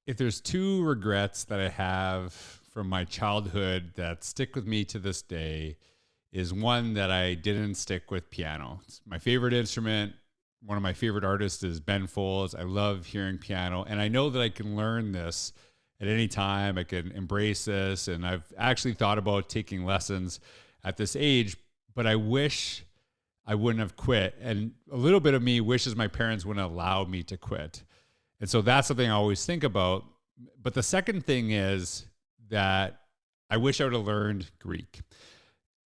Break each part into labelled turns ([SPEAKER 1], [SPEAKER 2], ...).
[SPEAKER 1] if there's two regrets that I have from my childhood that stick with me to this day, is one that I didn't stick with piano. It's my favorite instrument. One of my favorite artists is Ben Folds. I love hearing piano, and I know that I can learn this at any time. I can embrace this, and I've actually thought about taking lessons at this age, but I wish I wouldn't have quit. And a little bit of me wishes my parents wouldn't allow me to quit. And so that's something I always think about. But the second thing is that I wish I would have learned Greek.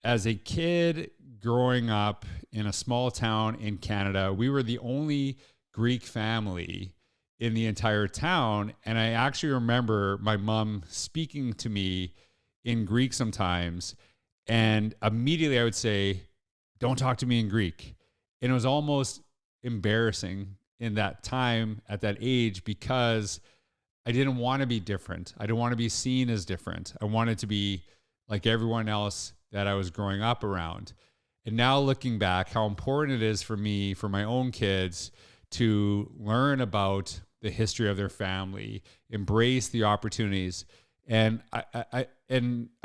[SPEAKER 1] As a kid growing up in a small town in Canada, we were the only Greek family in the entire town. And I actually remember my mom speaking to me in Greek sometimes. And immediately I would say, don't talk to me in Greek. And it was almost embarrassing in that time at that age because I didn't want to be different. I didn't want to be seen as different. I wanted to be like everyone else that I was growing up around. And now looking back, how important it is for me, for my own kids, to learn about the history of their family, embrace the opportunities. And I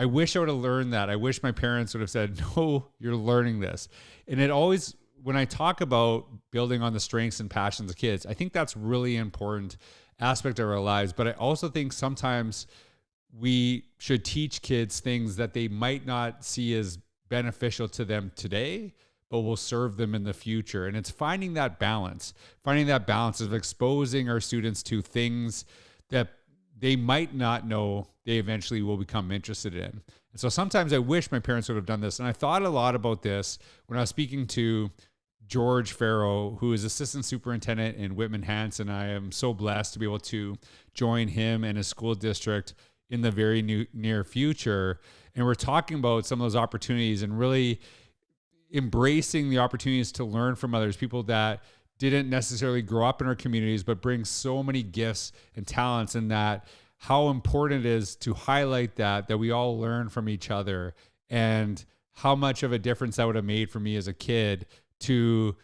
[SPEAKER 1] wish I would have learned that. I wish my parents would have said, no, you're learning this. And it always, when I talk about building on the strengths and passions of kids, I think that's really important aspect of our lives. But I also think sometimes we should teach kids things that they might not see as beneficial to them today, but will serve them in the future. And it's finding that balance of exposing our students to things that they might not know they eventually will become interested in. And so sometimes I wish my parents would have done this. And I thought a lot about this when I was speaking to George Ferro, who is assistant superintendent in Whitman-Hanson. I am so blessed to be able to join him and his school district in the very near future. And we're talking about some of those opportunities and really embracing the opportunities to learn from others, people that didn't necessarily grow up in our communities, but bring so many gifts and talents, and that how important it is to highlight that we all learn from each other, and how much of a difference that would have made for me as a kid to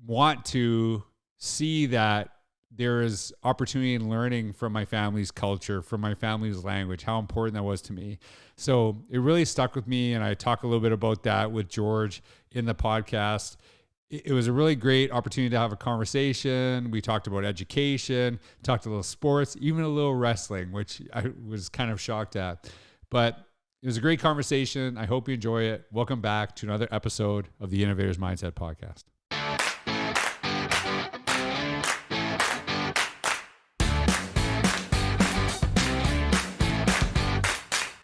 [SPEAKER 1] want to see that there is opportunity in learning from my family's culture, from my family's language, how important that was to me. So it really stuck with me. And I talk a little bit about that with George in the podcast. It was a really great opportunity to have a conversation. We talked about education, talked a little sports, even a little wrestling, which I was kind of shocked at. But it was a great conversation. I hope you enjoy it. Welcome back to another episode of the Innovators Mindset Podcast.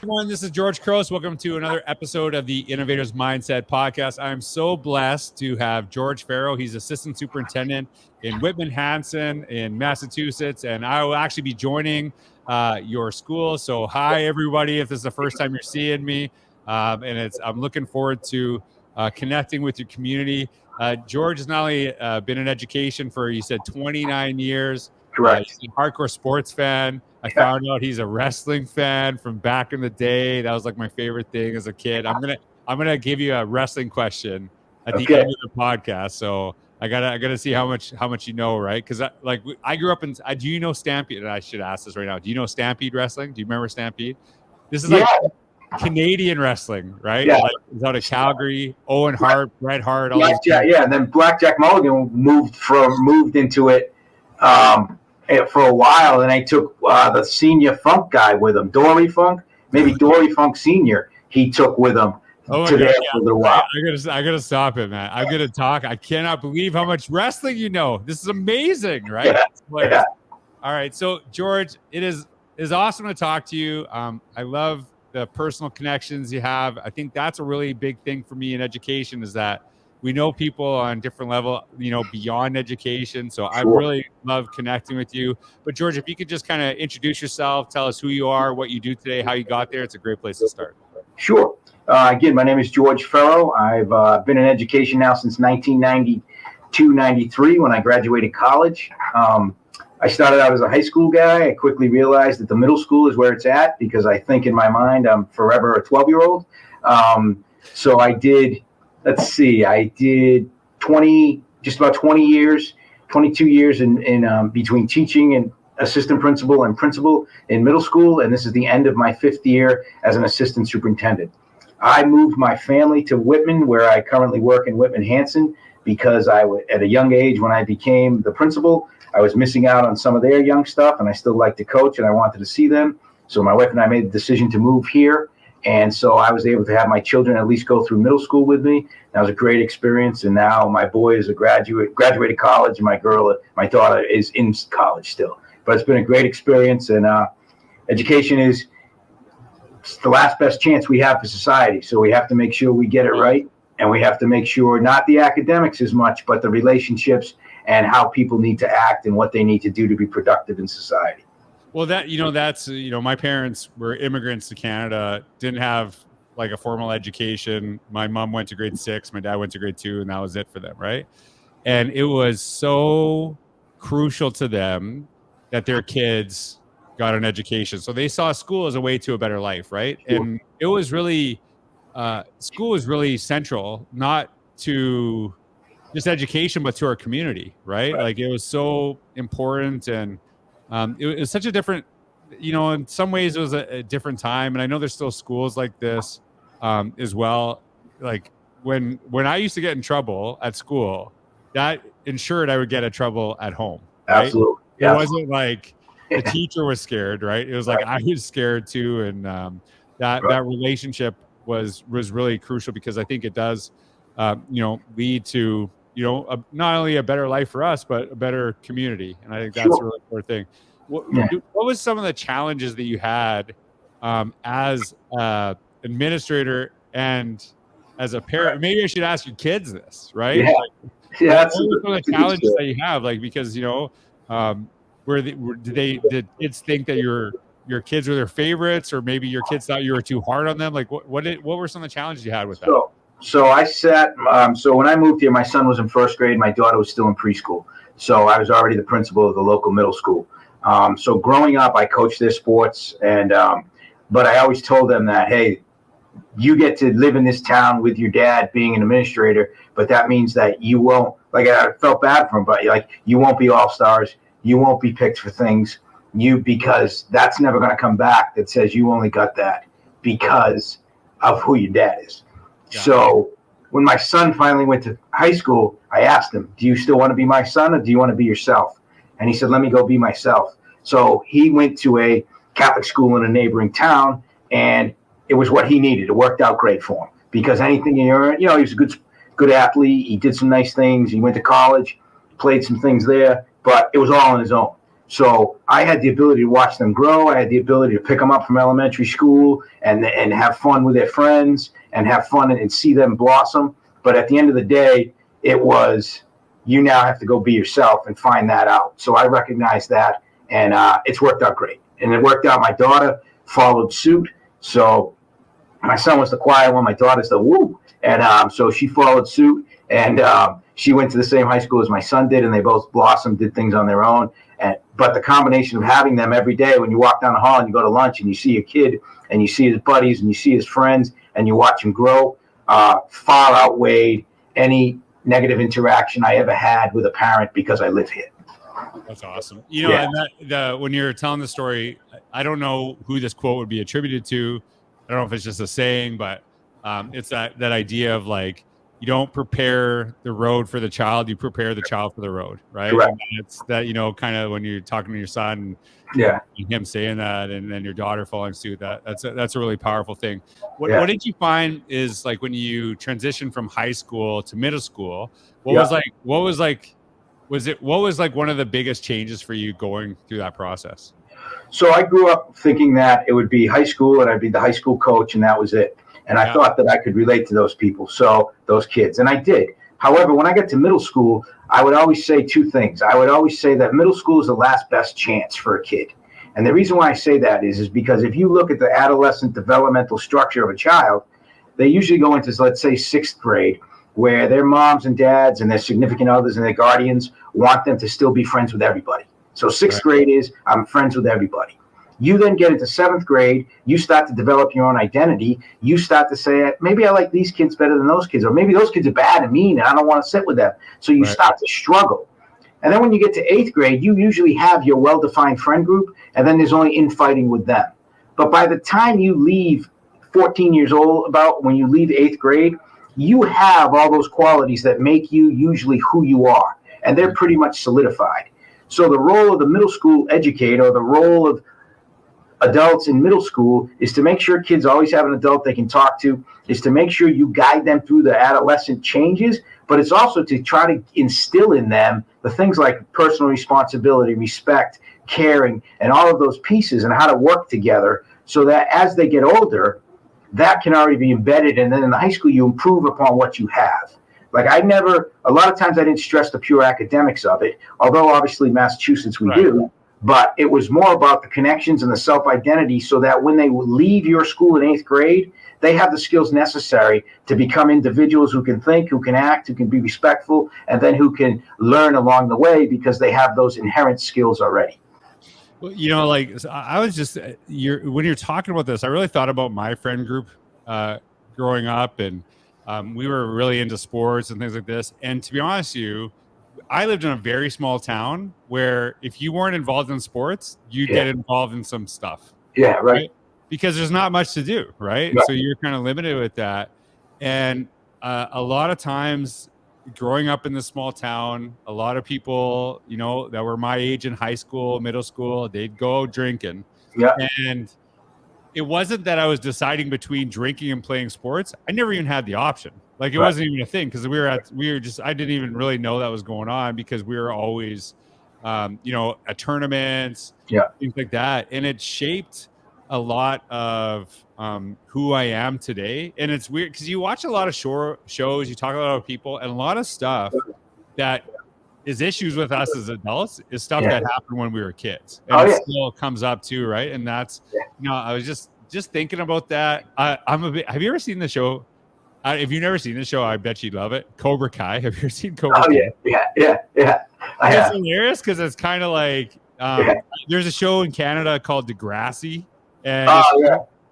[SPEAKER 1] Everyone, this is George Couros. Welcome to another episode of the Innovators Mindset Podcast. I'm so blessed to have George Ferro. He's assistant superintendent in Whitman-Hanson in Massachusetts, and I will actually be joining your school. So hi, everybody, if this is the first time you're seeing me. And I'm looking forward to connecting with your community. George has not only been in education for, you said, 29 years.
[SPEAKER 2] Correct.
[SPEAKER 1] He's a hardcore sports fan. I found out he's a wrestling fan from back in the day. That was like my favorite thing as a kid. I'm gonna give you a wrestling question at the end of the podcast. So I gotta see how much you know, right? Because I grew up in. Do you know Stampede? And I should ask this right now. Do you know Stampede wrestling? Do you remember Stampede? This is like Canadian wrestling, right?
[SPEAKER 2] Yeah.
[SPEAKER 1] Like, it's out of Calgary. Owen Hart, Bret Hart. All
[SPEAKER 2] And then Blackjack Mulligan moved into it. For a while, and I took the senior Funk guy with him, Dory Funk, maybe Dory Funk Senior. He took with him for a little while.
[SPEAKER 1] I gotta stop it, man. I'm gonna talk. I cannot believe how much wrestling you know. This is amazing, right?
[SPEAKER 2] Yeah.
[SPEAKER 1] All right, so George, it is awesome to talk to you. I love the personal connections you have. I think that's a really big thing for me in education, is that we know people on different level, beyond education. So I really love connecting with you. But George, if you could just kind of introduce yourself, tell us who you are, what you do today, how you got there. It's a great place to start.
[SPEAKER 2] Sure. Again, my name is George Ferro. I've been in education now since 1992, 93 when I graduated college. I started out as a high school guy. I quickly realized that the middle school is where it's at, because I think in my mind I'm forever a 12-year-old. So I did. I did just about 20 years, 22 years in between teaching and assistant principal and principal in middle school, and this is the end of my 5th year as an assistant superintendent. I moved my family to Whitman, where I currently work in Whitman-Hanson, because at a young age, when I became the principal, I was missing out on some of their young stuff, and I still like to coach, and I wanted to see them. So my wife and I made the decision to move here, and so I was able to have my children at least go through middle school with me. That was a great experience, and now my boy is graduated college, and my daughter is in college still. But it's been a great experience, and education is the last best chance we have for society. So we have to make sure we get it right, and we have to make sure not the academics as much, but the relationships and how people need to act and what they need to do to be productive in society.
[SPEAKER 1] Well, that's my parents were immigrants to Canada, didn't have like a formal education. My mom went to grade 6, my dad went to grade 2, and that was it for them, right? And it was so crucial to them that their kids got an education. So they saw school as a way to a better life, right? Sure. And it was really, school was really central, not to just education, but to our community, right? Like it was so important, and it was such a different, in some ways it was a different time. And I know there's still schools like this as well. Like when I used to get in trouble at school, that ensured I would get in trouble at home. Right?
[SPEAKER 2] Absolutely.
[SPEAKER 1] It wasn't like the teacher was scared, right? It was like I was scared too, and that relationship was really crucial, because I think it does, lead to not only a better life for us, but a better community, and I think that's a really important thing. What was some of the challenges that you had as administrator and as a parent? Maybe I should ask your kids this, right?
[SPEAKER 2] Yeah.
[SPEAKER 1] What were some of the challenges that you have, like, because did kids think that your kids were their favorites, or maybe your kids thought you were too hard on them? Like what were some of the challenges you had with that?
[SPEAKER 2] So I sat. So when I moved here, my son was in 1st grade. My daughter was still in preschool. So I was already the principal of the local middle school. So growing up, I coached their sports, and but I always told them that, hey, you get to live in this town with your dad being an administrator, but that means that you won't. Like, I felt bad for him, but like, you won't be all-stars. You won't be picked for things. Because that's never going to come back. That says you only got that because of who your dad is. Yeah. So when my son finally went to high school, I asked him, do you still want to be my son, or do you want to be yourself? And he said, let me go be myself. So he went to a Catholic school in a neighboring town, and it was what he needed. It worked out great for him, because anything he earned, he was a good athlete. He did some nice things. He went to college, played some things there, but it was all on his own. So I had the ability to watch them grow. I had the ability to pick them up from elementary school and have fun with their friends and have fun and see them blossom. But at the end of the day, it was, you now have to go be yourself and find that out. So I recognized that, and it's worked out great. And it worked out. My daughter followed suit. So my son was the quiet one. My daughter's the woo. And so she followed suit, and she went to the same high school as my son did, and they both blossomed, did things on their own. But the combination of having them every day, when you walk down the hall and you go to lunch and you see a kid and you see his buddies and you see his friends and you watch him grow, far outweighed any negative interaction I ever had with a parent, because I live here.
[SPEAKER 1] That's awesome. And when you're telling the story, I don't know who this quote would be attributed to. I don't know if it's just a saying, but it's that idea of, like, you don't prepare the road for the child, you prepare the child for the road, right?
[SPEAKER 2] Correct.
[SPEAKER 1] And it's that, kind of when you're talking to your son, him saying that, and then your daughter following suit, that's a really powerful thing. What did you find is, like, when you transitioned from high school to middle school, what was one of the biggest changes for you going through that process?
[SPEAKER 2] So I grew up thinking that it would be high school and I'd be the high school coach, and that was it. And I thought that I could relate to those people, so those kids, and I did. However, when I got to middle school, I would always say two things. I would always say that middle school is the last best chance for a kid. And the reason why I say that is because if you look at the adolescent developmental structure of a child, they usually go into, let's say, 6th grade, where their moms and dads and their significant others and their guardians want them to still be friends with everybody. So 6th grade is, I'm friends with everybody. You then get into 7th grade, you start to develop your own identity. You start to say, maybe I like these kids better than those kids, or maybe those kids are bad and mean and I don't want to sit with them. So you start to struggle. And then when you get to 8th grade, you usually have your well-defined friend group, and then there's only infighting with them. But by the time you leave 14 years old, about when you leave 8th grade, you have all those qualities that make you usually who you are, and they're pretty much solidified. So the role of the middle school educator, or the role of adults in middle school, is to make sure kids always have an adult they can talk to, is to make sure you guide them through the adolescent changes, but it's also to try to instill in them the things like personal responsibility, respect, caring, and all of those pieces, and how to work together, so that as they get older, that can already be embedded. And then in the high school, you improve upon what you have. Like a lot of times I didn't stress the pure academics of it, although obviously Massachusetts we do, but it was more about the connections and the self-identity, so that when they leave your school in 8th grade, they have the skills necessary to become individuals who can think, who can act, who can be respectful, and then who can learn along the way, because they have those inherent skills already.
[SPEAKER 1] Well, like, I was just, when you're talking about this, I really thought about my friend group growing up, and we were really into sports and things like this. And to be honest with you, I lived in a very small town where if you weren't involved in sports, you'd get involved in some stuff.
[SPEAKER 2] Yeah, right.
[SPEAKER 1] Because there's not much to do, right? So you're kind of limited with that. And a lot of times growing up in this small town, a lot of people, that were my age in high school, middle school, they'd go drinking.
[SPEAKER 2] Yeah.
[SPEAKER 1] And it wasn't that I was deciding between drinking and playing sports. I never even had the option. Like, it wasn't even a thing, because I didn't even really know that was going on, because we were always, at tournaments, things like that. And it shaped a lot of who I am today. And it's weird because you watch a lot of shows, you talk to a lot of people, and a lot of stuff that is issues with us as adults is stuff that happened when we were kids, and it still comes up too, right? And that's I was just thinking about that. Have you ever seen the show? If you've never seen the show, I bet you'd love it. Cobra Kai. Have you ever seen Cobra Kai?
[SPEAKER 2] Yeah.
[SPEAKER 1] It's hilarious because it's kind of like there's a show in Canada called Degrassi, and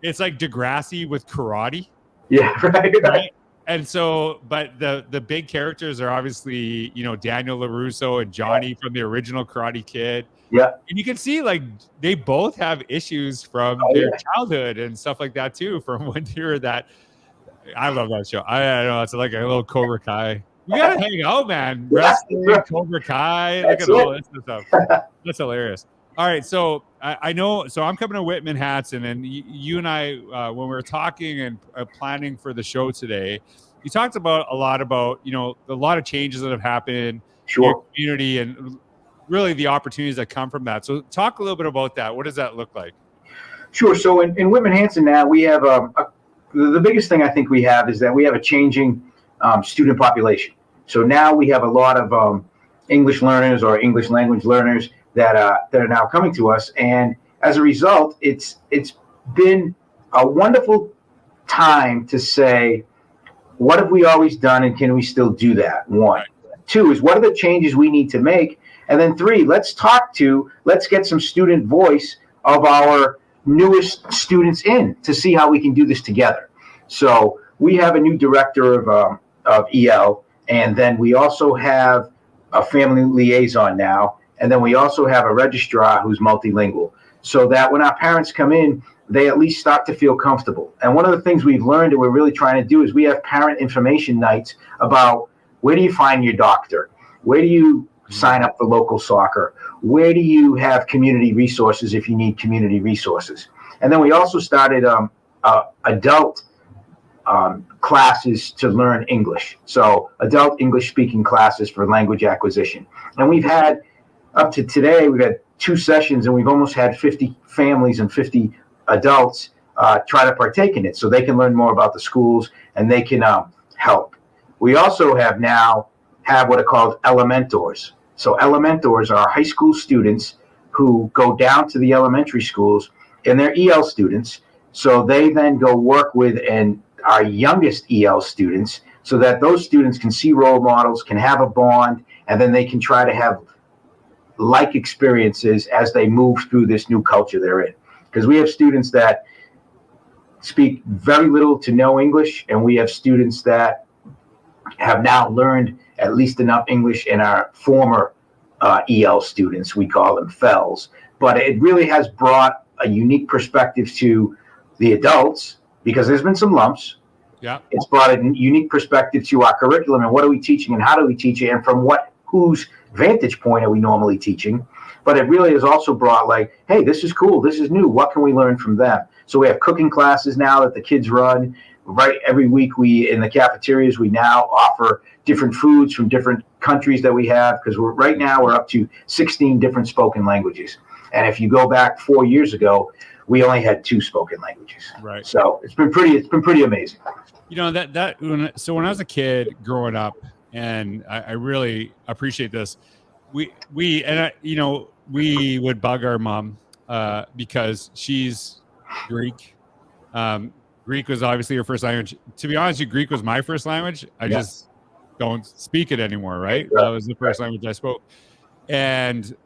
[SPEAKER 1] it's like Degrassi with karate.
[SPEAKER 2] Yeah, right.
[SPEAKER 1] And so, but the big characters are obviously, Daniel LaRusso and Johnny from the original Karate Kid.
[SPEAKER 2] Yeah.
[SPEAKER 1] And you can see, like, they both have issues from their childhood and stuff like that too, from when they were that. I love that show. I don't know. It's like a little Cobra Kai. We gotta hang out, man. Wrestling, Cobra Kai. Look at all this stuff. That's hilarious. All right, so I know. So I'm coming to Whitman Hatson, and you and I, when we were talking and planning for the show today, you talked about a lot about a lot of changes that have happened in your community, and really the opportunities that come from that. So talk a little bit about that. What does that look like?
[SPEAKER 2] Sure. So in Whitman Hatson now, we have the biggest thing I think we have is that we have a changing student population. So now we have a lot of English learners or English language learners that are now coming to us, and as a result, it's been a wonderful time to say, what have we always done, and can we still do that? One. Two is, what are the changes we need to make? And then three, let's get some student voice of our newest students in to see how we can do this together. So we have a new director of EL, and then we also have a family liaison now, and then we also have a registrar who's multilingual, so that when our parents come in, they at least start to feel comfortable. And one of the things we've learned and we're really trying to do is we have parent information nights about where do you find your doctor? Where do you sign up for local soccer? Where do you have community resources if you need community resources? And then we also started adult classes to learn English. So adult English speaking classes for language acquisition. And we've had, up to today, we've had 2 sessions, and we've almost had 50 families and 50 adults try to partake in it, so they can learn more about the schools and they can help. We also have what are called elementors. So elementors are high school students who go down to the elementary schools, and they're EL students. So they then go work with our youngest EL students, so that those students can see role models, can have a bond, and then they can try to have like experiences as they move through this new culture they're in. Because we have students that speak very little to no English, and we have students that have now learned at least enough English in our former EL students. We call them FELs. But it really has brought a unique perspective to the adults because there's been some lumps.
[SPEAKER 1] Yeah.
[SPEAKER 2] It's brought a unique perspective to our curriculum and what are we teaching and how do we teach it and from whose vantage point are we normally teaching. But it really has also brought like, hey, this is cool. This is new. What can we learn from them? So we have cooking classes now that the kids run. Right, every week in the cafeterias, we now offer different foods from different countries that we have because right now we're up to 16 different spoken languages. And if you go back 4 years ago, we only had 2 spoken languages.
[SPEAKER 1] Right.
[SPEAKER 2] So it's been pretty amazing.
[SPEAKER 1] When I was a kid growing up, and I really appreciate this, we would bug our mom because she's Greek. Greek was obviously her first language. To be honest, Greek was my first language. I just don't speak it anymore, right? That was the first language I spoke. And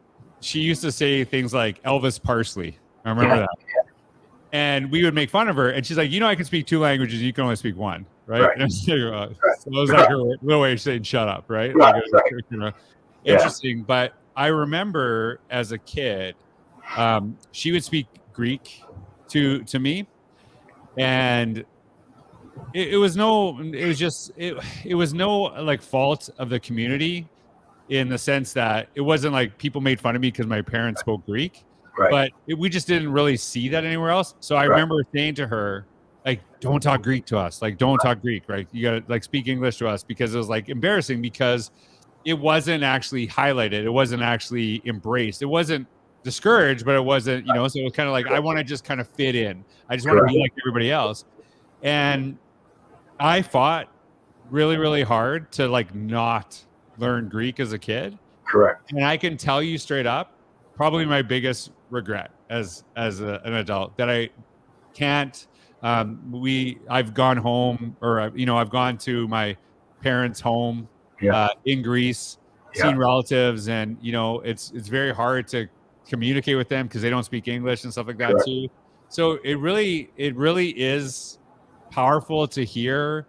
[SPEAKER 1] she used to say things like Elvis Parsley. I remember that. And we would make fun of her. And she's like, I can speak 2 languages. You can only speak 1, right? And so it was like her little way of saying shut up, right? Interesting. But I remember as a kid, she would speak Greek to me. And it was no like fault of the community in the sense that it wasn't like people made fun of me because my parents spoke Greek, but we just didn't really see that anywhere else. So I remember saying to her, like, don't talk Greek to us. Like, don't talk Greek, right? You got to like speak English to us because it was like embarrassing because it wasn't actually highlighted. It wasn't actually embraced. It wasn't discouraged, but it wasn't, so it was kind of like, I want to just kind of fit in. I just want to be like everybody else. And I fought really, really hard to like not learn Greek as a kid.
[SPEAKER 2] Correct.
[SPEAKER 1] And I can tell you straight up, probably my biggest regret as an adult that I can't, I've gone home or, I've gone to my parents' home in Greece, seen relatives, and, it's very hard to communicate with them because they don't speak English and stuff like that too. So it really is powerful to hear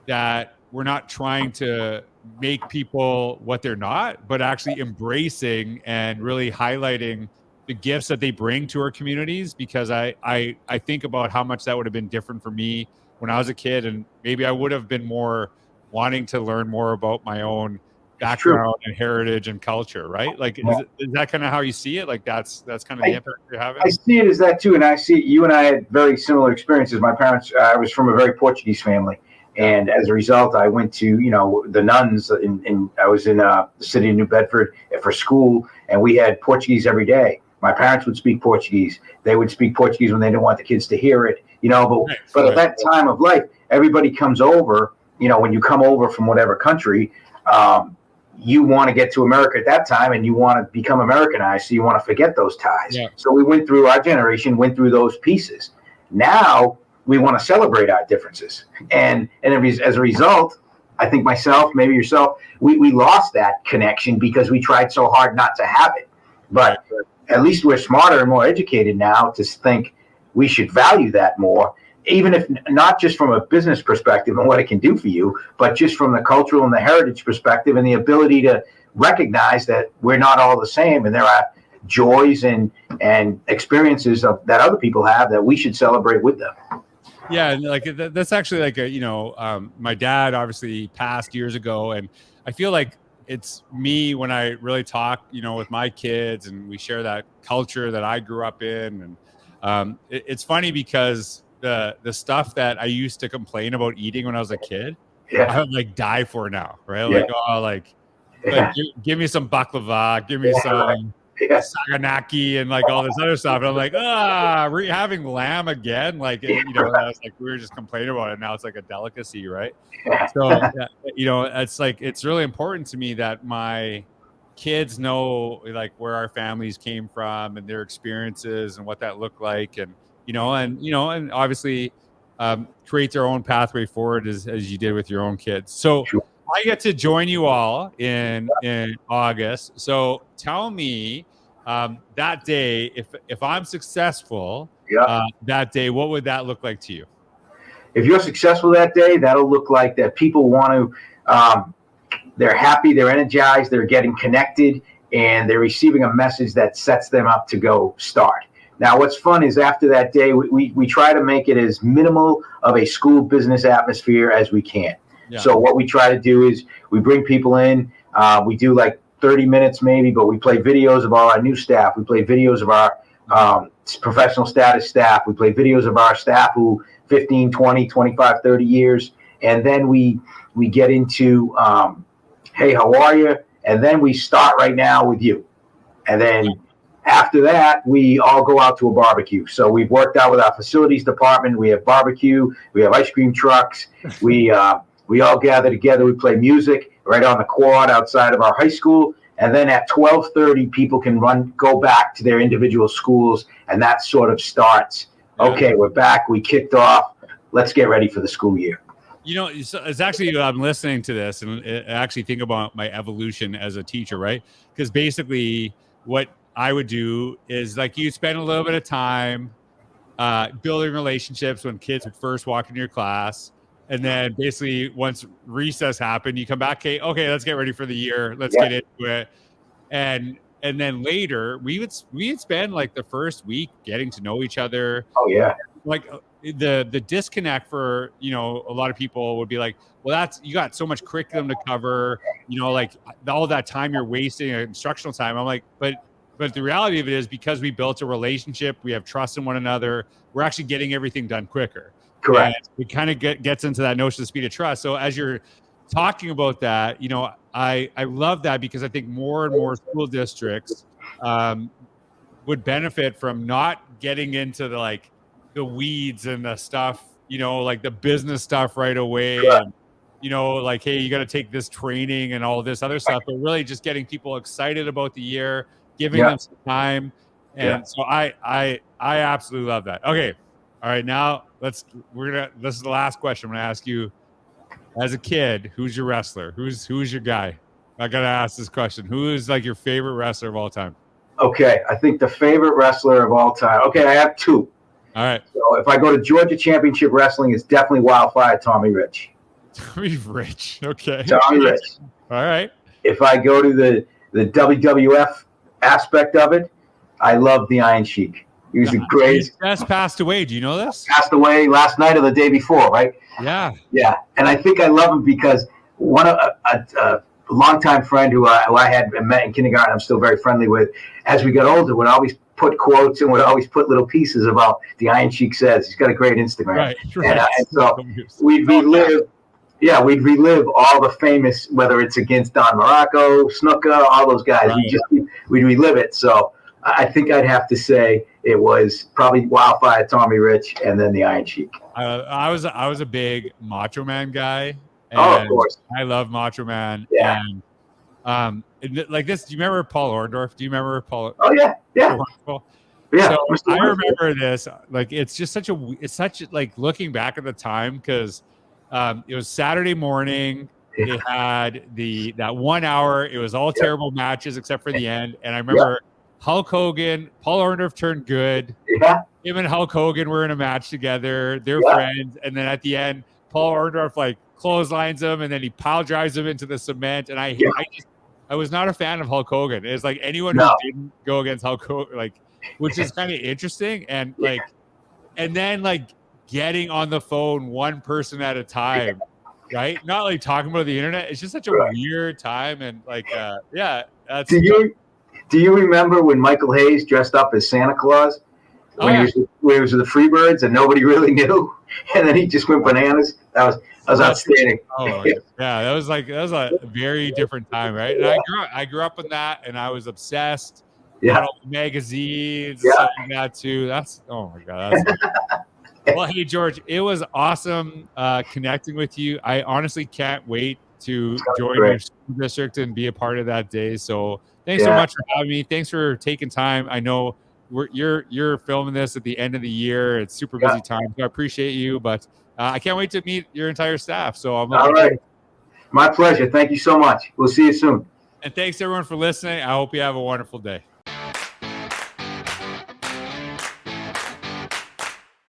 [SPEAKER 1] that we're not trying to make people what they're not, but actually embracing and really highlighting the gifts that they bring to our communities. Because I think about how much that would have been different for me when I was a kid, and maybe I would have been more wanting to learn more about my own background and heritage and culture, right? Like, is that kind of how you see it? Like, that's kind of the impact you're having?
[SPEAKER 2] I see it as that too. And I see you and I had very similar experiences. My parents, I was from a very Portuguese family. And as a result, I went to, the nuns I was in the city of New Bedford for school, and we had Portuguese every day. My parents would speak Portuguese. They would speak Portuguese when they didn't want the kids to hear it, but at that time of life, everybody comes over, when you come over from whatever country, you want to get to America at that time and you want to become Americanized. So you want to forget those ties. Yeah. So our generation went through those pieces. Now we want to celebrate our differences. And as a result, I think myself, maybe yourself, we lost that connection because we tried so hard not to have it. But at least we're smarter and more educated now to think we should value that more, even if not just from a business perspective and what it can do for you, but just from the cultural and the heritage perspective and the ability to recognize that we're not all the same and there are joys and experiences that other people have that we should celebrate with them.
[SPEAKER 1] Yeah, and like that's actually like my dad obviously passed years ago, and I feel like it's me when I really talk, with my kids, and we share that culture that I grew up in, and it's funny because the stuff that I used to complain about eating when I was a kid, I would like die for now, right? Like, give me some baklava, give me some saganaki and like all this other stuff. And I'm like, we're having lamb again. Like, it's like we were just complaining about it. Now it's like a delicacy, right? So, it's like, it's really important to me that my kids know like where our families came from and their experiences and what that looked like. And, and obviously create their own pathway forward as you did with your own kids. So I get to join you all in August. So tell me that day, if I'm successful that day, what would that look like to you?
[SPEAKER 2] If you're successful that day, that'll look like that people want to, they're happy, they're energized, they're getting connected, and they're receiving a message that sets them up to go start. Now, what's fun is after that day, we try to make it as minimal of a school business atmosphere as we can. Yeah. So what we try to do is we bring people in. We do like 30 minutes maybe, but we play videos of all our new staff. We play videos of our professional status staff. We play videos of our staff who 15, 20, 25, 30 years. And then we get into, hey, how are you? And then we start right now with you. And then after that, we all go out to a barbecue. So we've worked out with our facilities department. We have barbecue. We have ice cream trucks. We all gather together. We play music right on the quad outside of our high school. And then at 12:30, people can go back to their individual schools. And that sort of starts, okay, we're back. We kicked off. Let's get ready for the school year.
[SPEAKER 1] You know, it's actually, I'm listening to this and actually think about my evolution as a teacher, right? Because basically what I would do is like you spend a little bit of time building relationships when kids would first walk into your class. And then basically once recess happened, you come back, okay, let's get ready for the year. Let's get into it. And then later we'd spend like the first week getting to know each other.
[SPEAKER 2] Oh yeah.
[SPEAKER 1] Like the disconnect for, you know, a lot of people would be like, well, you got so much curriculum to cover, you know, like all that time you're wasting, instructional time. I'm like, but the reality of it is because we built a relationship, we have trust in one another, we're actually getting everything done quicker.
[SPEAKER 2] Correct.
[SPEAKER 1] And it kind of gets into that notion of speed of trust. So as you're talking about that, you know, I love that because I think more and more school districts would benefit from not getting into the weeds and the stuff, you know, like the business stuff right away. Correct. And, you know, like, hey, you got to take this training and all this other stuff, but really just getting people excited about the year, giving them some time. And so I absolutely love that. Okay. All right. Now this is the last question I'm going to ask you. As a kid, who's your wrestler? Who's your guy? I got to ask this question. Who is like your favorite wrestler of all time? Okay.
[SPEAKER 2] I think the favorite wrestler of all time. Okay. I have two.
[SPEAKER 1] All right.
[SPEAKER 2] So if I go to Georgia Championship Wrestling, it's definitely Wildfire Tommy Rich.
[SPEAKER 1] Tommy Rich. Okay.
[SPEAKER 2] Tommy Rich.
[SPEAKER 1] All right.
[SPEAKER 2] If I go to the WWF aspect of it, I love the Iron Sheik. He was the greatest.
[SPEAKER 1] He just passed away. Do you know this?
[SPEAKER 2] Passed away last night or the day before, right?
[SPEAKER 1] Yeah.
[SPEAKER 2] Yeah. And I think I love him because a longtime friend who I had met in kindergarten, I'm still very friendly with, as we got older, would always put quotes and would always put little pieces about the Iron Sheik says. He's got a great Instagram.
[SPEAKER 1] Right.
[SPEAKER 2] And so we'd relive all the famous, whether it's against Don Morocco, Snuka, all those guys. Right. We'd relive it. So I think I'd have to say it was probably Wildfire Tommy Rich and then the Iron Sheik.
[SPEAKER 1] I was a big Macho Man guy.
[SPEAKER 2] Of course.
[SPEAKER 1] I love Macho Man.
[SPEAKER 2] Yeah.
[SPEAKER 1] And like this, do you remember Paul Orndorff? Do you remember Paul?
[SPEAKER 2] Oh yeah. Yeah.
[SPEAKER 1] Yeah. So I remember this. Like it's such like looking back at the time because it was Saturday morning. Yeah. It had that 1 hour. It was all terrible matches except for the end. And I remember Hulk Hogan, Paul Orndorff turned good.
[SPEAKER 2] Yeah.
[SPEAKER 1] Him and Hulk Hogan were in a match together. They're friends. And then at the end, Paul Orndorff like clotheslines him and then he pile drives him into the cement. And I was not a fan of Hulk Hogan. It's like anyone who didn't go against Hulk Hogan, like, which is kind of interesting. And like, and then like getting on the phone one person at a time, right? Not like talking about the internet. It's just such a weird time. And like, that's.
[SPEAKER 2] Do you remember when Michael Hayes dressed up as Santa Claus? When he was with the Freebirds and nobody really knew, and then he just went bananas. That was outstanding.
[SPEAKER 1] Oh yeah, that was a very different time, right? And I grew up in that, and I was obsessed. Yeah, magazines, stuff like that too. That's oh my god. Well, hey George, it was awesome connecting with you. I honestly can't wait to join your school district and be a part of that day. So thanks so much for having me. Thanks for taking time. I know you're filming this at the end of the year. It's super busy time. So I appreciate you, but I can't wait to meet your entire staff. So I'm
[SPEAKER 2] all right. My pleasure. Thank you so much. We'll see you soon.
[SPEAKER 1] And thanks everyone for listening. I hope you have a wonderful day.